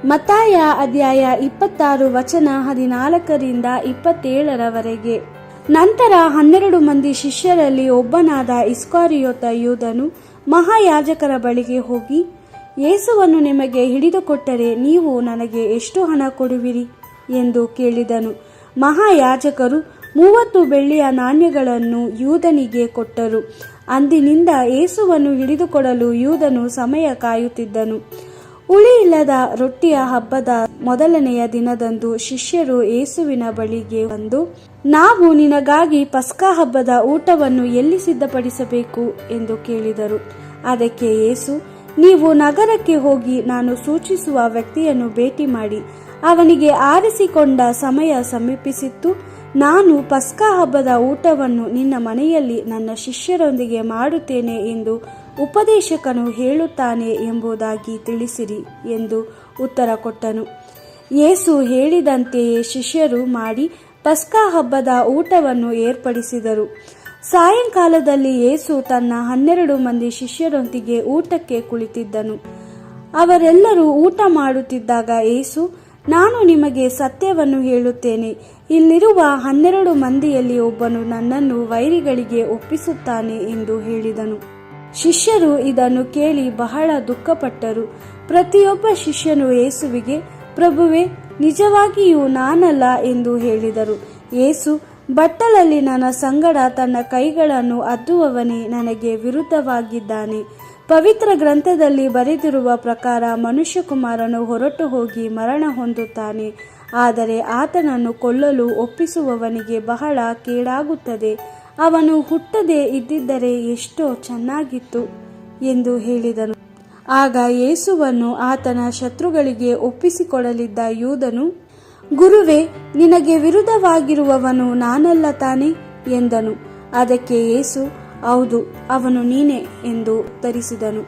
ಮತ್ತಾಯ ಅಧ್ಯಾಯ 26 ವಚನ 14-27. ನಂತರ 12 ಮಂದಿ ಶಿಷ್ಯರಲ್ಲಿ ಒಬ್ಬನಾದ ಇಸ್ಕರಿಯೋತ ಯೂದನು ಮಹಾಯಾಜಕರ ಬಳಿಗೆ ಹೋಗಿ, ಯೇಸುವನ್ನು ನಿಮಗೆ ಹಿಡಿದುಕೊಟ್ಟರೆ ನೀವು ನನಗೆ ಎಷ್ಟು ಹಣ ಕೊಡುವಿರಿ ಎಂದು ಕೇಳಿದನು. ಮಹಾಯಾಜಕರು 30 ಬೆಳ್ಳಿಯ ನಾಣ್ಯಗಳನ್ನು ಯೂದನಿಗೆ ಕೊಟ್ಟರು. ಅಂದಿನಿಂದ ಯೇಸುವನ್ನು ಹಿಡಿದುಕೊಡಲು ಯೂದನು ಸಮಯ ಕಾಯುತ್ತಿದ್ದನು. ಹುಳಿಯಿಲ್ಲದ ರೊಟ್ಟಿಯ ಹಬ್ಬದ ಮೊದಲನೆಯ ದಿನದಂದು ಶಿಷ್ಯರು ಯೇಸುವಿನ ಬಳಿಗೆ ಬಂದು, ನಾವು ನಿನಗಾಗಿ ಪಸ್ಕ ಹಬ್ಬದ ಊಟವನ್ನು ಎಲ್ಲಿ ಸಿದ್ಧಪಡಿಸಬೇಕು ಎಂದು ಕೇಳಿದರು. ಅದಕ್ಕೆ ಯೇಸು, ನೀವು ನಗರಕ್ಕೆ ಹೋಗಿ ನಾನು ಸೂಚಿಸುವ ವ್ಯಕ್ತಿಯನ್ನು ಭೇಟಿ ಮಾಡಿ, ಅವನಿಗೆ ಆರಿಸಿಕೊಂಡ ಸಮಯ ಸಮೀಪಿಸಿತ್ತು, ನಾನು ಪಸ್ಕ ಹಬ್ಬದ ಊಟವನ್ನು ನಿನ್ನ ಮನೆಯಲ್ಲಿ ನನ್ನ ಶಿಷ್ಯರೊಂದಿಗೆ ಮಾಡುತ್ತೇನೆ ಎಂದು ಉಪದೇಶಕನು ಹೇಳುತ್ತಾನೆ ಎಂಬುದಾಗಿ ತಿಳಿಸಿರಿ ಎಂದು ಉತ್ತರ ಕೊಟ್ಟನು. ಯೇಸು ಹೇಳಿದಂತೆಯೇ ಶಿಷ್ಯರು ಮಾಡಿ ಪಸ್ಕ ಹಬ್ಬದ ಊಟವನ್ನು ಏರ್ಪಡಿಸಿದರು. ಸಾಯಂಕಾಲದಲ್ಲಿ ಯೇಸು ತನ್ನ 12 ಮಂದಿ ಶಿಷ್ಯರೊಂದಿಗೆ ಊಟಕ್ಕೆ ಕುಳಿತಿದ್ದನು. ಅವರೆಲ್ಲರೂ ಊಟ ಮಾಡುತ್ತಿದ್ದಾಗ ಯೇಸು, ನಾನು ನಿಮಗೆ ಸತ್ಯವನ್ನು ಹೇಳುತ್ತೇನೆ, ಇಲ್ಲಿರುವ 12 ಮಂದಿಯಲ್ಲಿ ಒಬ್ಬನು ನನ್ನನ್ನು ವೈರಿಗಳಿಗೆ ಒಪ್ಪಿಸುತ್ತಾನೆ ಎಂದು ಹೇಳಿದನು. ಶಿಷ್ಯರು ಇದನ್ನು ಕೇಳಿ ಬಹಳ ದುಃಖಪಟ್ಟರು. ಪ್ರತಿಯೊಬ್ಬ ಶಿಷ್ಯನು ಯೇಸುವಿಗೆ, ಪ್ರಭುವೇ, ನಿಜವಾಗಿಯೂ ನಾನಲ್ಲ ಎಂದು ಹೇಳಿದರು. ಯೇಸು, ಬಟ್ಟಲಲ್ಲಿ ನನ್ನ ಸಂಗಡ ತನ್ನ ಕೈಗಳನ್ನು ಅದ್ದುವವನೇ ನನಗೆ ವಿರುದ್ಧವಾಗಿದ್ದಾನೆ. ಪವಿತ್ರ ಗ್ರಂಥದಲ್ಲಿ ಬರೆದಿರುವ ಪ್ರಕಾರ ಮನುಷ್ಯಕುಮಾರನು ಹೊರಟು ಹೋಗಿ ಮರಣ ಹೊಂದುತ್ತಾನೆ, ಆದರೆ ಆತನನ್ನು ಕೊಲ್ಲಲು ಒಪ್ಪಿಸುವವನಿಗೆ ಬಹಳ ಕೇಡಾಗುತ್ತದೆ. ಅವನು ಹುಟ್ಟದೇ ಇದ್ದಿದ್ದರೆ ಎಷ್ಟೋ ಚೆನ್ನಾಗಿತ್ತು ಎಂದು ಹೇಳಿದನು. ಆಗ ಯೇಸುವನ್ನು ಆತನ ಶತ್ರುಗಳಿಗೆ ಒಪ್ಪಿಸಿಕೊಡಲಿದ್ದ ಯೂದನು, ಗುರುವೇ, ನಿನಗೆ ವಿರುದ್ಧವಾಗಿರುವವನು ನಾನಲ್ಲ ತಾನೇ ಎಂದನು. ಅದಕ್ಕೆ ಯೇಸು, ಹೌದು, ಅವನು ನೀನೇ ಎಂದು ಉತ್ತರಿಸಿದನು.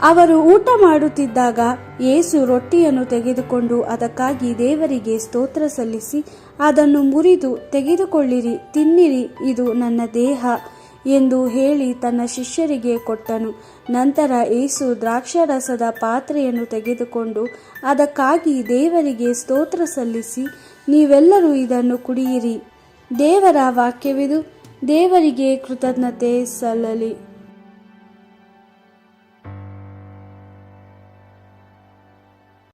ಅವರು ಊಟ ಮಾಡುತ್ತಿದ್ದಾಗ ಯೇಸು ರೊಟ್ಟಿಯನ್ನು ತೆಗೆದುಕೊಂಡು ಅದಕ್ಕಾಗಿ ದೇವರಿಗೆ ಸ್ತೋತ್ರ ಸಲ್ಲಿಸಿ ಅದನ್ನು ಮುರಿದು, ತೆಗೆದುಕೊಳ್ಳಿರಿ, ತಿನ್ನಿರಿ, ಇದು ನನ್ನ ದೇಹ ಎಂದು ಹೇಳಿ ತನ್ನ ಶಿಷ್ಯರಿಗೆ ಕೊಟ್ಟನು. ನಂತರ ಯೇಸು ದ್ರಾಕ್ಷಾರಸದ ಪಾತ್ರೆಯನ್ನು ತೆಗೆದುಕೊಂಡು ಅದಕ್ಕಾಗಿ ದೇವರಿಗೆ ಸ್ತೋತ್ರ ಸಲ್ಲಿಸಿ, ನೀವೆಲ್ಲರೂ ಇದನ್ನು ಕುಡಿಯಿರಿ, ದೇವರ ವಾಕ್ಯವಿದು, ದೇವರಿಗೆ ಕೃತಜ್ಞತೆ ಸಲ್ಲಲಿ.